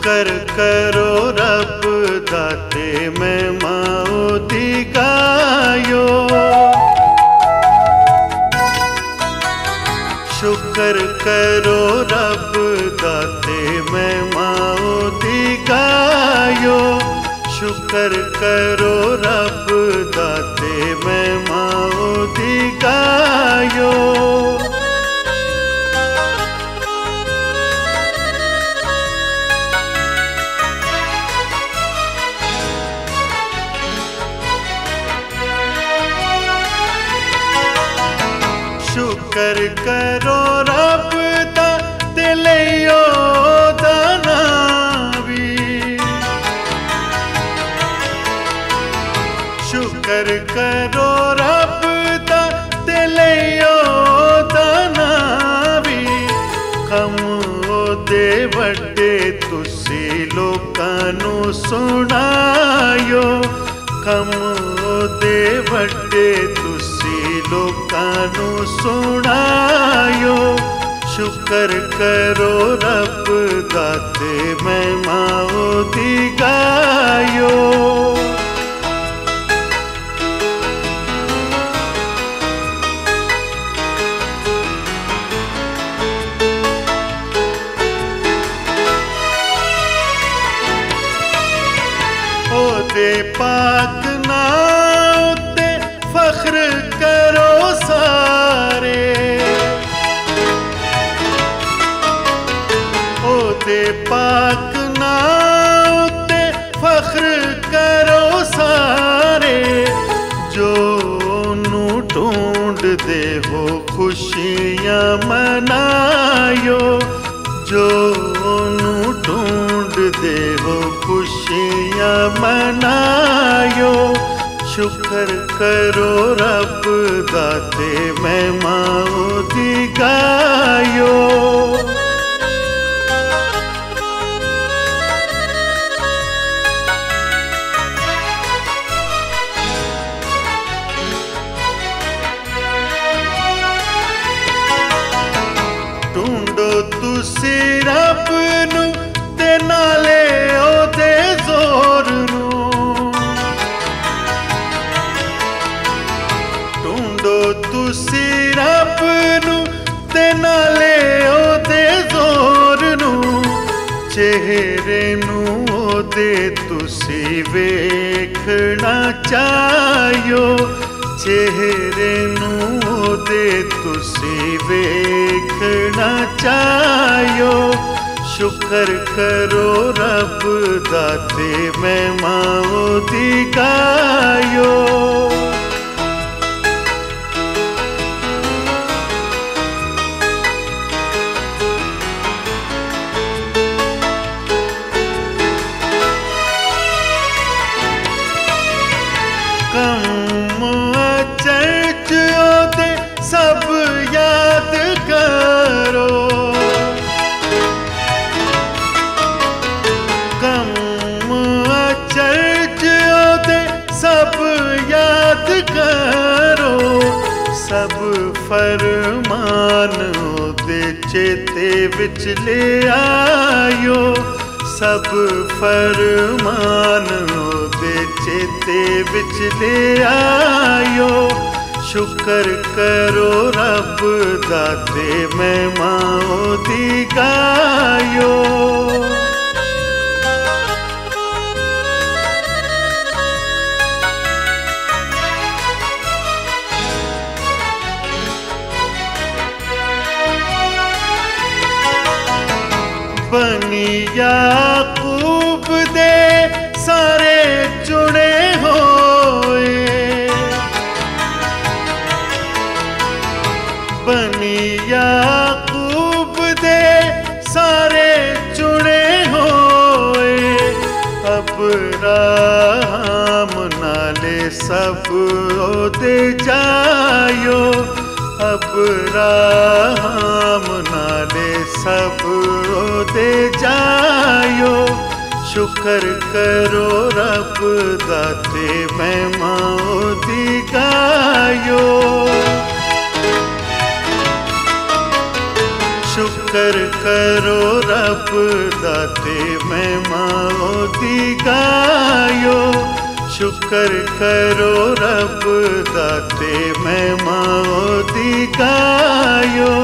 शुक्र करो रब दाते महिमाओ दी गायो। शुक्र करो रब दाते महिमाओ दी गायो। शुक्र करो रब दाते महिमाओ दी गायो। शुक्र करो रब दा ते लियो दाना भी। शुक्र करो रब दा ते लियो दाना भी। कम ओदे वड्डे तुसी लोकां नू सुनायो। कम ओदे वड्डे तुसी लोकां नू सुनायो। शुक्र करो रब दाते महिमाओ दी गायो। ओदे पाक नाम ते फख्र करो सारे। ओदे पाक नाम ते फख्र करो सारे। जो नू ढूंढ दे हो खुशियां मनायो। जो नू ढूंढ दे हो खुशियां मनायो। शुक्र करो रब दाते महिमाओ दी गायो। ढूंढो तुसी रब नू ते नाले ओदे जोर नू। ढूंढो तुसी रब नू ते नाले ओदे जोर नू। चेहरे नू ओदे तुसी वेखना चायो। चेहरे नू ओदे तुसी वेखना चायो। शुक्र करो रब दाते महिमाओ दी गायो। कम चर्च ओदे सब याद करो। कम चर्च ओदे सब याद करो। सब फरमान ओदे चेते विच ले आयो। सब फरमान ओदे चेते विच ले आयो। शुक्र करो रब दाते महिमाओ दी गायो। बनी याकूब दे सारे चुने होए। बनी याकूब दे सारे चुने होए। अब्राहम नाले सब ओदे जायो। अब्राहम नाले सब ओदे जायो। शुक्र करो रब दाते महिमाओ दी गायो। शुक्र शुक्र करो रब दाते महिमा ओदी गायो। शुक्र करो रब दाते महिमा ओदी गायो।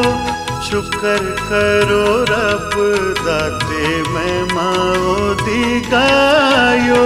शुक्र करो रब दाते महिमा ओदी गायो।